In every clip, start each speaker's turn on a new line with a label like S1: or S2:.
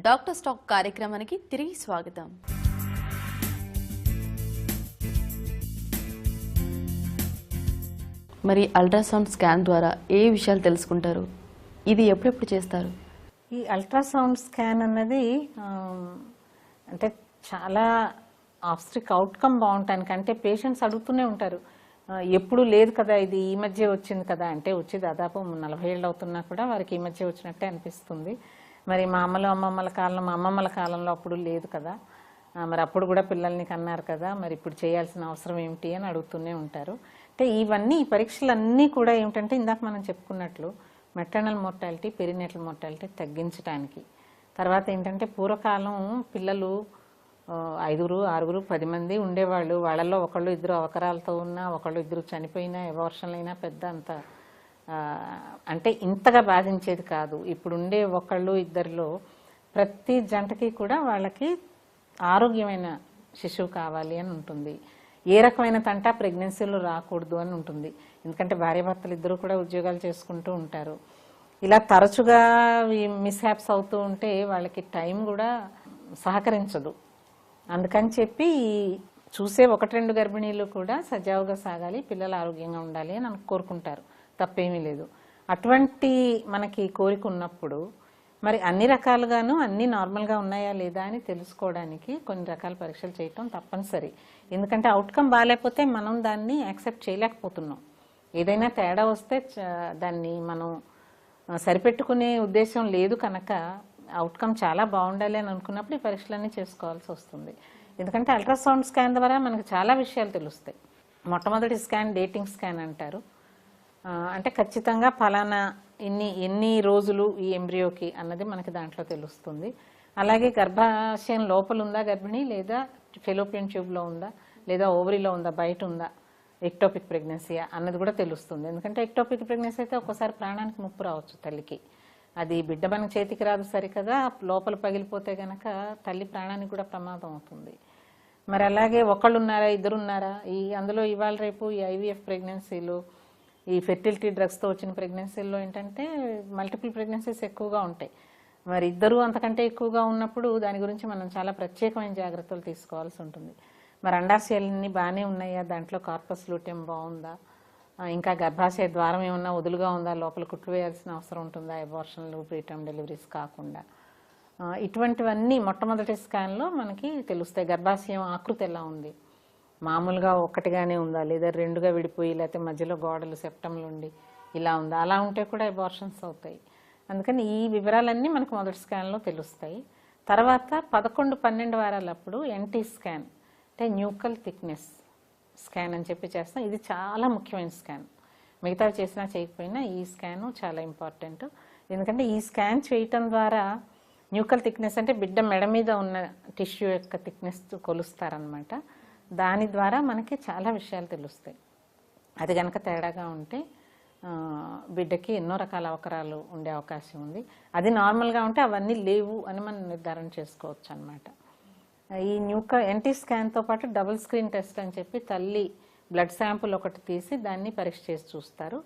S1: Doctor stock కార్యక్రమానికి తిరిగి స్వాగతం. మరి అల్ట్రాసౌండ్ స్కాన్ ద్వారా ఏ విషయాలు తెలుసుకుంటారు? ఇది ఎప్పుడెప్పుడు చేస్తారు?
S2: ఈ అల్ట్రాసౌండ్ స్కాన్ అన్నది అంటే చాలా ఆబ్స్ట్రిక్ అవుట్కమ్ బాగుంటానికి, అంటే పేషెంట్స్ అడుగుతూనే ఉంటారు, ఎప్పుడు లేదు కదా, ఇది ఈ మధ్య వచ్చింది కదా. అంటే వచ్చి దాదాపు 40 ఏళ్ళు అవుతున్నా కూడా వారికి ఈ మధ్య వచ్చినట్టే అనిపిస్తుంది. మరి మా అమ్మమ్మల కాలంలో అప్పుడు లేదు కదా, మరి అప్పుడు కూడా పిల్లల్ని కన్నారు కదా, మరి ఇప్పుడు చేయాల్సిన అవసరం ఏమిటి అని అడుగుతూనే ఉంటారు. అంటే ఈ పరీక్షలన్నీ కూడా ఏమిటంటే ఇందాక మనం చెప్పుకున్నట్లు మెటర్నల్ మోర్టాలిటీ, పెరినేటల్ మోర్టాలిటీ తగ్గించడానికి. తర్వాత ఏంటంటే పూర్వకాలం పిల్లలు 5, 6, 10 మంది ఉండేవాళ్ళు. వాళ్ళల్లో ఒకళ్ళు ఇద్దరు అవకరాలతో ఉన్నా, ఒకళ్ళు ఇద్దరు చనిపోయినా, ఎవార్షన్లైనా పెద్ద అంత అంటే ఇంతగా బాధించేది కాదు. ఇప్పుడు ఉండే ఒకళ్ళు ఇద్దరిలో ప్రతి జంటకి కూడా వాళ్ళకి ఆరోగ్యమైన శిశువు కావాలి అని ఉంటుంది. ఏ రకమైన తంట ప్రెగ్నెన్సీలో రాకూడదు అని ఉంటుంది. ఎందుకంటే భార్యాభర్తలు ఇద్దరు కూడా ఉద్యోగాలు చేసుకుంటూ ఉంటారు. ఇలా తరచుగా మిస్హ్యాప్స్ అవుతూ ఉంటే వాళ్ళకి టైం కూడా సహకరించదు. అందుకని చెప్పి చూసే 1-2 గర్భిణీలు కూడా సజావుగా సాగాలి, పిల్లలు ఆరోగ్యంగా ఉండాలి అని కోరుకుంటారు. తప్పేమీ లేదు. అటువంటి మనకి కోరిక ఉన్నప్పుడు మరి అన్ని రకాలుగాను అన్నీ నార్మల్గా ఉన్నాయా లేదా అని తెలుసుకోవడానికి కొన్ని రకాల పరీక్షలు చేయటం తప్పనిసరి. ఎందుకంటే అవుట్కమ్ బాగాలేకపోతే మనం దాన్ని యాక్సెప్ట్ చేయలేకపోతున్నాం. ఏదైనా తేడా వస్తే దాన్ని మనం సరిపెట్టుకునే ఉద్దేశం లేదు కనుక అవుట్కమ్ చాలా బాగుండాలి అని అనుకున్నప్పుడు ఈ పరీక్షలన్నీ చేసుకోవాల్సి వస్తుంది. ఎందుకంటే అల్ట్రాసౌండ్ స్కాన్ ద్వారా మనకు చాలా విషయాలు తెలుస్తాయి. మొట్టమొదటి స్కాన్ డేటింగ్ స్కాన్ అంటారు. అంటే ఖచ్చితంగా ఫలానా ఎన్ని రోజులు ఈ ఎంబ్రియోకి అన్నది మనకి దాంట్లో తెలుస్తుంది. అలాగే గర్భాశయం లోపల ఉందా గర్భిణి, లేదా ఫెలోపియన్ ట్యూబ్లో ఉందా, లేదా ఓవరీలో ఉందా, బయట ఉందా, ఎక్టోపిక్ ప్రెగ్నెన్సీయా అన్నది కూడా తెలుస్తుంది. ఎందుకంటే ఎక్టోపిక్ ప్రెగ్నెన్సీ అయితే ఒక్కోసారి ప్రాణానికి ముప్పు రావచ్చు తల్లికి. అది బిడ్డ మన చేతికి రాదు సరికదా, లోపల పగిలిపోతే గనక తల్లి ప్రాణానికి కూడా ప్రమాదం అవుతుంది. మరి అలాగే ఒకళ్ళు ఉన్నారా, ఇద్దరు ఉన్నారా, అందులో ఇవాళ రేపు ఈ IVF ప్రెగ్నెన్సీలు, ఈ ఫెర్టిలిటీ డ్రగ్స్తో వచ్చిన ప్రెగ్నెన్సీల్లో ఏంటంటే మల్టిపుల్ ప్రెగ్నెన్సీస్ ఎక్కువగా ఉంటాయి. మరి ఇద్దరు అంతకంటే ఎక్కువగా ఉన్నప్పుడు దాని గురించి మనం చాలా ప్రత్యేకమైన జాగ్రత్తలు తీసుకోవాల్సి ఉంటుంది. మరి అండాశయాలన్నీ బాగానే ఉన్నాయా, దాంట్లో కార్పస్ లూటెమ్ బాగుందా, ఇంకా గర్భాశయ ద్వారం ఏమన్నా వదులుగా ఉందా, లోపల కుట్లు వేయాల్సిన అవసరం ఉంటుందా, ఎబార్షన్లు, ప్రీటర్మ్ డెలివరీస్ కాకుండా, ఇటువంటివన్నీ మొట్టమొదటి స్కాన్లో మనకి తెలుస్తాయి. గర్భాశయం ఆకృతి ఎలా ఉంది, మామూలుగా ఒక్కటిగానే ఉందా, లేదా 2గా విడిపోయి, లేకపోతే మధ్యలో గోడలు సెప్టంలు ఉండి ఇలా ఉందా, అలా ఉంటే కూడా ఎబార్షన్స్ అవుతాయి. అందుకని ఈ వివరాలన్నీ మనకు మొదటి స్కాన్లో తెలుస్తాయి. తర్వాత 11-12 వారాలప్పుడు NT స్కాన్ అంటే న్యూకల్ థిక్నెస్ స్కాన్ అని చెప్పి చేస్తాం. ఇది చాలా ముఖ్యమైన స్కాన్. మిగతావి చేసినా చేయకపోయినా ఈ స్కాన్ చాలా ఇంపార్టెంట్. ఎందుకంటే ఈ స్కాన్ చేయటం ద్వారా న్యూకల్ థిక్నెస్ అంటే బిడ్డ మెడ మీద ఉన్న టిష్యూ యొక్క థిక్నెస్ కొలుస్తారనమాట. దాని ద్వారా మనకి చాలా విషయాలు తెలుస్తాయి. అది కనుక తేడాగా ఉంటే బిడ్డకి ఎన్నో రకాల అవకరాలు ఉండే అవకాశం ఉంది. అది నార్మల్గా ఉంటే అవన్నీ లేవు అని మనం నిర్ధారణ చేసుకోవచ్చు అనమాట. ఈ NT స్కాన్తో పాటు డబుల్ స్క్రీన్ టెస్ట్ అని చెప్పి తల్లి బ్లడ్ శాంపుల్ ఒకటి తీసి దాన్ని పరీక్ష చేసి చూస్తారు.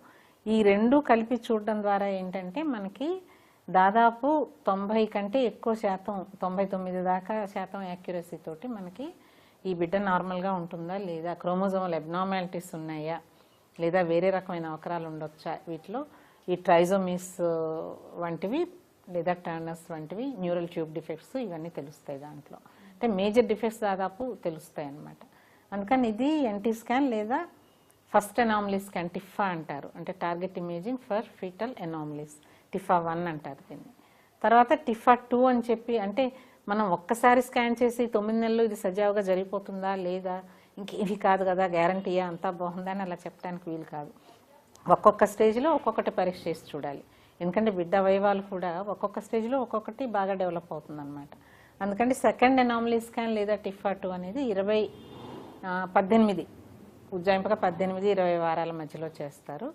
S2: ఈ రెండు కలిపి చూడడం ద్వారా ఏంటంటే మనకి దాదాపు 90 కంటే ఎక్కువ శాతం, 99 దాకా శాతం యాక్యురసీ తోటి మనకి ఈ బిడ్డ నార్మల్గా ఉంటుందా లేదా, క్రోమోజోమల్ అబ్నార్మాలిటీస్ ఉన్నాయా, లేదా వేరే రకమైన అవకరాలు ఉండొచ్చా, వీటిలో ఈ ట్రైజోమీస్ వంటివి లేదా టర్నర్స్ వంటివి, న్యూరల్ ట్యూబ్ డిఫెక్ట్స్ ఇవన్నీ తెలుస్తాయి. దాంట్లో అంటే మేజర్ డిఫెక్ట్స్ దాదాపు తెలుస్తాయి అన్నమాట. అందుకని ఇది NT స్కాన్ లేదా ఫస్ట్ అనామలీ స్కాన్, టిఫా అంటారు. అంటే target imaging for fetal anomalies, TIFFA 1 అంటారు దీన్ని. తర్వాత టిఫా 2 అని చెప్పి, అంటే మనం ఒక్కసారి స్కాన్ చేసి 9 నెలలు ఇది సజావుగా జరిగిపోతుందా లేదా, ఇంకేమీ కాదు కదా, గ్యారంటీయా అంతా బాగుందా అని అలా చెప్పడానికి వీలు కాదు. ఒక్కొక్క స్టేజ్లో ఒక్కొక్కటి పరీక్ష చేసి చూడాలి. ఎందుకంటే బిడ్డ అవయవాలు కూడా ఒక్కొక్క స్టేజ్లో ఒక్కొక్కటి బాగా డెవలప్ అవుతుంది అనమాట. అందుకంటే సెకండ్ అనామలీ స్కాన్ లేదా టిఫా 2 అనేది 18 ఉజ్జాయింపుగా 18-20 వారాల మధ్యలో చేస్తారు.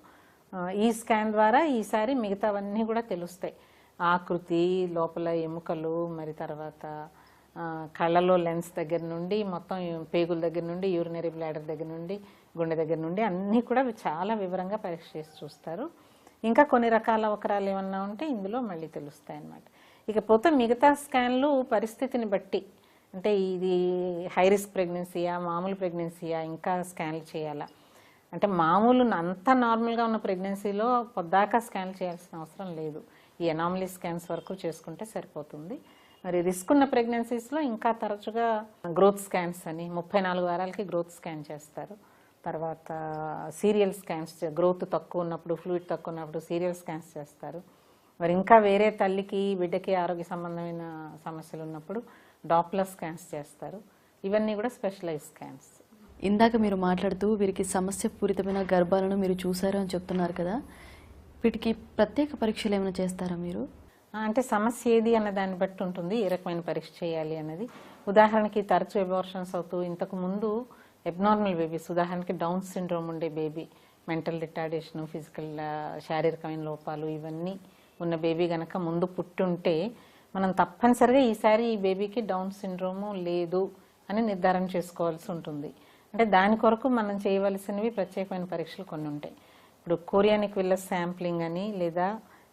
S2: ఈ స్కాన్ ద్వారా ఈసారి మిగతావన్నీ కూడా తెలుస్తాయి. ఆకృతి, లోపల ఎముకలు, మరి తర్వాత కళ్ళలో లెన్స్ దగ్గర నుండి, మొత్తం పేగుల దగ్గర నుండి, యూరినరీ బ్లాడర్ దగ్గర నుండి, గుండె దగ్గర నుండి అన్నీ కూడా చాలా వివరంగా పరీక్ష చేసి చూస్తారు. ఇంకా కొన్ని రకాల అవకరాలు ఏమన్నా ఉంటే ఇందులో మళ్ళీ తెలుస్తాయి అన్నమాట. ఇకపోతే మిగతా స్కాన్లు పరిస్థితిని బట్టి, అంటే ఇది హై రిస్క్ ప్రెగ్నెన్సీయా, మామూలు ప్రెగ్నెన్సీయా, ఇంకా స్కాన్లు చేయాలా, అంటే మామూలు అంతా నార్మల్గా ఉన్న ప్రెగ్నెన్సీలో పొద్దాకా స్కాన్లు చేయాల్సిన అవసరం లేదు. ఈ ఎనామలీ స్కాన్స్ వరకు చేసుకుంటే సరిపోతుంది. మరి రిస్క్ ఉన్న ప్రెగ్నెన్సీస్లో ఇంకా తరచుగా గ్రోత్ స్కాన్స్ అని 34 వారాలకి గ్రోత్ స్కాన్ చేస్తారు. తర్వాత సీరియల్ స్కాన్స్, గ్రోత్ తక్కువ ఉన్నప్పుడు, ఫ్లూయిడ్ తక్కువ ఉన్నప్పుడు సీరియల్ స్కాన్స్ చేస్తారు. మరి ఇంకా వేరే తల్లికి బిడ్డకి ఆరోగ్య సంబంధమైన సమస్యలు ఉన్నప్పుడు డాప్లర్ స్కాన్స్ చేస్తారు. ఇవన్నీ కూడా స్పెషలైజ్ స్కాన్స్.
S1: ఇందాక మీరు మాట్లాడుతూ వీరికి సమస్యపూరితమైన గర్భాలను మీరు చూసారు అని చెప్తున్నారు కదా, వీటికి ప్రత్యేక పరీక్షలు ఏమైనా చేస్తారా మీరు?
S2: అంటే సమస్య ఏది అన్న దాన్ని బట్టి ఉంటుంది ఏ రకమైన పరీక్ష చేయాలి అన్నది. ఉదాహరణకి తరచు అబార్షన్స్ అవుతూ ఇంతకు ముందు అబ్నార్మల్ బేబీస్, ఉదాహరణకి డౌన్ సిండ్రోమ్ ఉండే బేబీ, మెంటల్ రిటార్డేషన్, ఫిజికల్ శారీరకమైన లోపాలు ఇవన్నీ ఉన్న బేబీ గనక ముందు పుట్టుంటే మనం తప్పనిసరిగా ఈసారి ఈ బేబీకి డౌన్ సిండ్రోము లేదు అని నిర్ధారణ చేసుకోవాల్సి ఉంటుంది. అంటే దాని కొరకు మనం చేయవలసినవి ప్రత్యేకమైన పరీక్షలు కొన్ని ఉంటాయి. ఇప్పుడు కోరియానిక్ విల్లస్ శాంప్లింగ్ అని, లేదా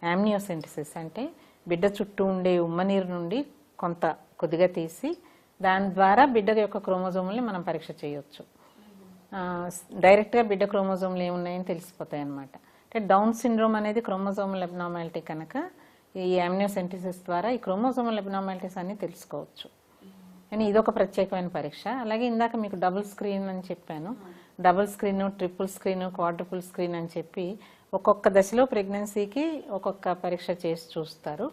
S2: యామ్నియోసెంటిసిస్, అంటే బిడ్డ చుట్టూ ఉండే ఉమ్మనీరు నుండి కొద్దిగా తీసి దాని ద్వారా బిడ్డ యొక్క క్రోమోజోముల్ని మనం పరీక్ష చేయొచ్చు. డైరెక్ట్గా బిడ్డ క్రోమోజోములు ఏమున్నాయని తెలిసిపోతాయి అన్నమాట. అంటే డౌన్ సిండ్రోమ్ అనేది క్రోమోజోమల్ అబ్నార్మాలిటీ కనుక ఈ యామ్నియోసెంటిసిస్ ద్వారా ఈ క్రోమోజోమల్ అబ్నార్మాలిటీస్ అన్ని తెలుసుకోవచ్చు. కానీ ఇదొక ప్రత్యేకమైన పరీక్ష. అలాగే ఇందాక మీకు డబుల్ స్క్రీన్ అని చెప్పాను. Double screen, triple screen, quadruple screen అని చెప్పి ఒక్కొక్క దశలో ప్రెగ్నెన్సీకి ఒక్కొక్క పరీక్ష చేసి చూస్తారు.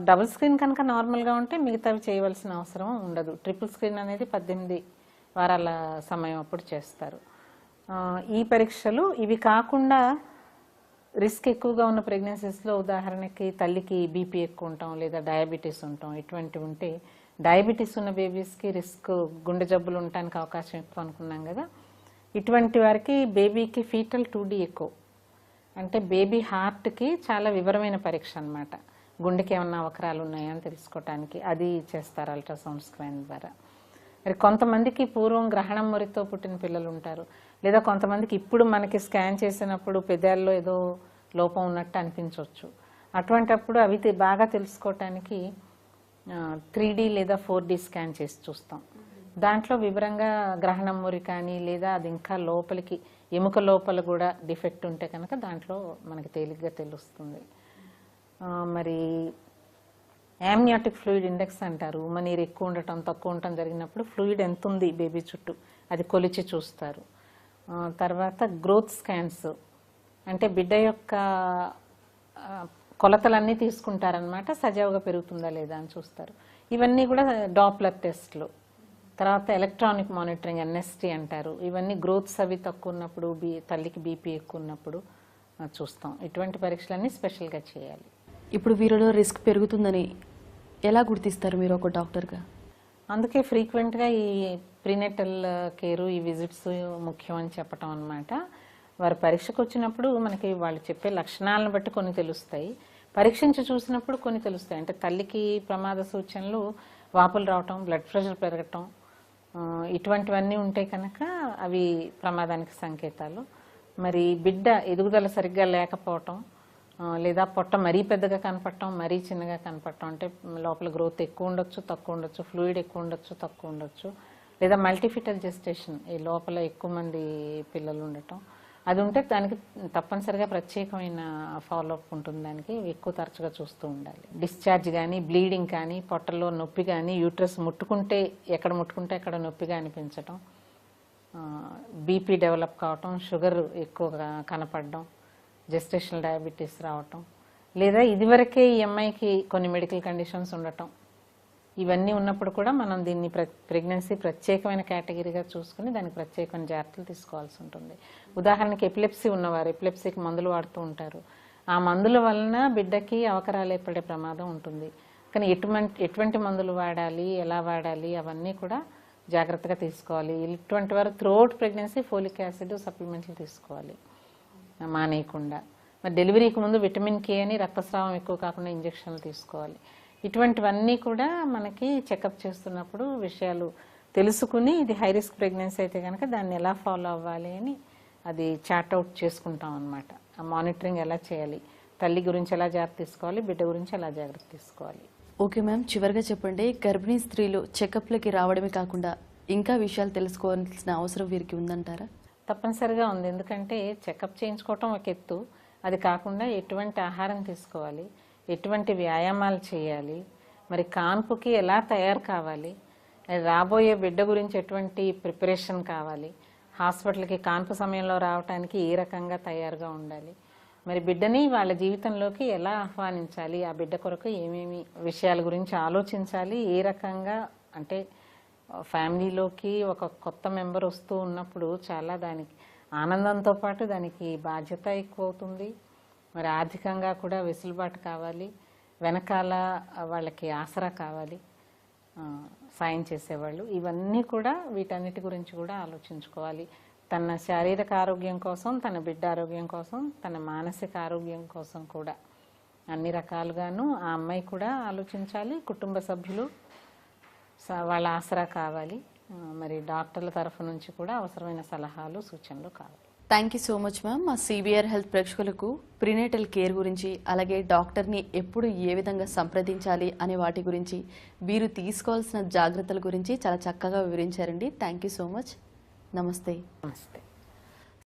S2: డబుల్ స్క్రీన్ కనుక నార్మల్గా ఉంటే మిగతావి చేయవలసిన అవసరం ఉండదు. ట్రిపుల్ స్క్రీన్ అనేది 18 వారాల సమయం అప్పుడు చేస్తారు. ఈ పరీక్షలు ఇవి కాకుండా రిస్క్ ఎక్కువగా ఉన్న ప్రెగ్నెన్సీస్లో, ఉదాహరణకి తల్లికి బీపీ ఎక్కువ ఉంటాం, లేదా డయాబెటీస్ ఉంటాం, ఇటువంటివి ఉంటే డయాబెటీస్ ఉన్న బేబీస్కి రిస్క్, గుండె జబ్బులు ఉండటానికి అవకాశం ఎక్కువ అనుకున్నాం కదా. ఇటువంటి వారికి బేబీకి ఫీటల్ 2D ఎక్కువ, అంటే బేబీ హార్ట్కి చాలా వివరమైన పరీక్ష అన్నమాట. గుండెకి ఏమన్నా అవకరాలు ఉన్నాయా అని తెలుసుకోవటానికి అది చేస్తారు అల్ట్రాసౌండ్ స్కాన్ ద్వారా. మరి కొంతమందికి పూర్వం గ్రహణం మొరితో పుట్టిన పిల్లలు ఉంటారు, లేదా కొంతమందికి ఇప్పుడు మనకి స్కాన్ చేసినప్పుడు పెదాల్లో ఏదో లోపం ఉన్నట్టు అనిపించవచ్చు. అటువంటప్పుడు అవి బాగా తెలుసుకోవటానికి 3D లేదా 4D స్కాన్ చేసి చూస్తాం. దాంట్లో వివరంగా గ్రహణం మురి కానీ, లేదా అది ఇంకా లోపలికి ఎముక లోపల కూడా డిఫెక్ట్ ఉంటే కనుక దాంట్లో మనకి తేలిగ్గా తెలుస్తుంది. మరి యామ్నియాటిక్ ఫ్లూయిడ్ ఇండెక్స్ అంటారు. ఉమ్మనీరు ఎక్కువ ఉండటం, తక్కువ ఉండటం జరిగినప్పుడు ఫ్లూయిడ్ ఎంత ఉంది బేబీ చుట్టూ అది కొలిచి చూస్తారు. తర్వాత గ్రోత్ స్కాన్స్, అంటే బిడ్డ యొక్క కొలతలన్నీ తీసుకుంటారనమాట, సజావుగా పెరుగుతుందా లేదా అని చూస్తారు. ఇవన్నీ కూడా డాప్లర్ టెస్ట్లు. తర్వాత ఎలక్ట్రానిక్ మానిటరింగ్, NST అంటారు. ఇవన్నీ గ్రోత్స్ అవి తక్కువ ఉన్నప్పుడు, తల్లికి బీపీ ఎక్కువ ఉన్నప్పుడు చూస్తాం. ఇటువంటి పరీక్షలన్నీ స్పెషల్గా చేయాలి.
S1: ఇప్పుడు వీరిలో రిస్క్ పెరుగుతుందని ఎలా గుర్తిస్తారు మీరు ఒక డాక్టర్గా?
S2: అందుకే ఫ్రీక్వెంట్గా ఈ ప్రీనేటల్ కేరు, ఈ విజిట్స్ ముఖ్యం అని చెప్పటం అనమాట. వారు పరీక్షకు వచ్చినప్పుడు మనకి వాళ్ళు చెప్పే లక్షణాలను బట్టి కొన్ని తెలుస్తాయి, పరీక్షించి చూసినప్పుడు కొన్ని తెలుస్తాయి. అంటే తల్లికి ప్రమాద సూచనలు వాపులు రావటం, బ్లడ్ ప్రెషర్ పెరగటం, ఇటువంటివన్నీ ఉంటే కనుక అవి ప్రమాదానికి సంకేతాలు. మరి బిడ్డ ఎదుగుదల సరిగ్గా లేకపోవటం, లేదా పొట్ట మరీ పెద్దగా కనపడటం, మరీ చిన్నగా కనపడటం, అంటే లోపల గ్రోత్ ఎక్కువ ఉండొచ్చు, తక్కువ ఉండొచ్చు, ఫ్లూయిడ్ ఎక్కువ ఉండొచ్చు, తక్కువ ఉండొచ్చు, లేదా మల్టీఫిటల్ జెస్టేషన్, ఈ లోపల ఎక్కువ మంది పిల్లలు ఉండటం, అది ఉంటే దానికి తప్పనిసరిగా ప్రత్యేకమైన ఫాలోఅప్ ఉంటుంది. దానికి ఎక్కువ తరచుగా చూస్తూ ఉండాలి. డిశ్చార్జ్ కానీ, బ్లీడింగ్ కానీ, పొట్టలో నొప్పి కానీ, యూట్రస్ ముట్టుకుంటే ఎక్కడ ముట్టుకుంటే అక్కడ నొప్పిగా అనిపించటం, బీపీ డెవలప్ కావటం, షుగర్ ఎక్కువగా కనపడడం, జెస్టేషనల్ డయాబెటీస్ రావటం, లేదా ఇదివరకే ఈ అమ్మాయికి కొన్ని మెడికల్ కండిషన్స్ ఉండటం, ఇవన్నీ ఉన్నప్పుడు కూడా మనం దీన్ని ప్రెగ్నెన్సీ ప్రత్యేకమైన కేటగిరీగా చూసుకుని దానికి ప్రత్యేకమైన జాగ్రత్తలు తీసుకోవాల్సి ఉంటుంది. ఉదాహరణకి ఎపిలెప్సీ ఉన్నవారు ఎపిలెప్సీకి మందులు వాడుతూ ఉంటారు. ఆ మందుల వలన బిడ్డకి అవకరాలు ఏర్పడే ప్రమాదం ఉంటుంది. కానీ ఎటువంటి మందులు వాడాలి, ఎలా వాడాలి, అవన్నీ కూడా జాగ్రత్తగా తీసుకోవాలి. ఇటువంటి వారు త్రూఅవుట్ ప్రెగ్నెన్సీ ఫోలిక్ యాసిడ్ సప్లిమెంట్లు తీసుకోవాలి మానేయకుండా. మరి డెలివరీకి ముందు విటమిన్ K అని రక్తస్రావం ఎక్కువ కాకుండా ఇంజెక్షన్లు తీసుకోవాలి. ఇటువంటివన్నీ కూడా మనకి చెకప్ చేస్తున్నప్పుడు విషయాలు తెలుసుకుని, ఇది హై రిస్క్ ప్రెగ్నెన్సీ అయితే కనుక దాన్ని ఎలా ఫాలో అవ్వాలి అని అది చార్ట్ అవుట్ చేసుకుంటాం అనమాట. ఆ మానిటరింగ్ ఎలా చేయాలి, తల్లి గురించి ఎలా జాగ్రత్త తీసుకోవాలి, బిడ్డ గురించి ఎలా జాగ్రత్త తీసుకోవాలి.
S1: ఓకే మ్యామ్, చివరిగా చెప్పండి, గర్భిణీ స్త్రీలు చెకప్లకి రావడమే కాకుండా ఇంకా విషయాలు తెలుసుకోవాల్సిన అవసరం వీరికి ఉందంటారా?
S2: తప్పనిసరిగా ఉంది. ఎందుకంటే చెకప్ చేయించుకోవటం ఒక ఎత్తు, అది కాకుండా ఎటువంటి ఆహారం తీసుకోవాలి, ఎటువంటి వ్యాయామాలు చేయాలి, మరి కాన్పుకి ఎలా తయారు కావాలి, రాబోయే బిడ్డ గురించి ఎటువంటి ప్రిపరేషన్ కావాలి, హాస్పిటల్కి కాన్పు సమయంలో రావడానికి ఏ రకంగా తయారుగా ఉండాలి, మరి బిడ్డని వాళ్ళ జీవితంలోకి ఎలా ఆహ్వానించాలి, ఆ బిడ్డ కొరకు ఏమేమి విషయాల గురించి ఆలోచించాలి, ఏ రకంగా అంటే ఫ్యామిలీలోకి ఒక కొత్త మెంబర్ వస్తూ ఉన్నప్పుడు చాలా దానికి ఆనందంతో పాటు దానికి బాధ్యత ఎక్కువ అవుతుంది. మరి ఆర్థికంగా కూడా వెసులుబాటు కావాలి, వెనకాల వాళ్ళకి ఆసరా కావాలి, సాయం చేసేవాళ్ళు. ఇవన్నీ కూడా వీటన్నిటి గురించి కూడా ఆలోచించుకోవాలి. తన శారీరక ఆరోగ్యం కోసం, తన బిడ్డ ఆరోగ్యం కోసం, తన మానసిక ఆరోగ్యం కోసం కూడా అన్ని రకాలుగాను ఆ అమ్మాయి కూడా ఆలోచించాలి. కుటుంబ సభ్యులు వాళ్ళ ఆసరా కావాలి. మరి డాక్టర్ల తరఫు నుంచి కూడా అవసరమైన సలహాలు, సూచనలు కావాలి.
S1: Thank you so much ma'am. మా సిబిఆర్ హెల్త్ ప్రేక్షకులకు ప్రీనేటల్ కేర్ గురించి, అలాగే డాక్టర్ని ఎప్పుడు ఏ విధంగా సంప్రదించాలి అనే వాటి గురించి, వీరు తీసుకోవాల్సిన జాగ్రత్తల గురించి చాలా చక్కగా వివరించారండి. Thank you so much. నమస్తే.
S2: నమస్తే.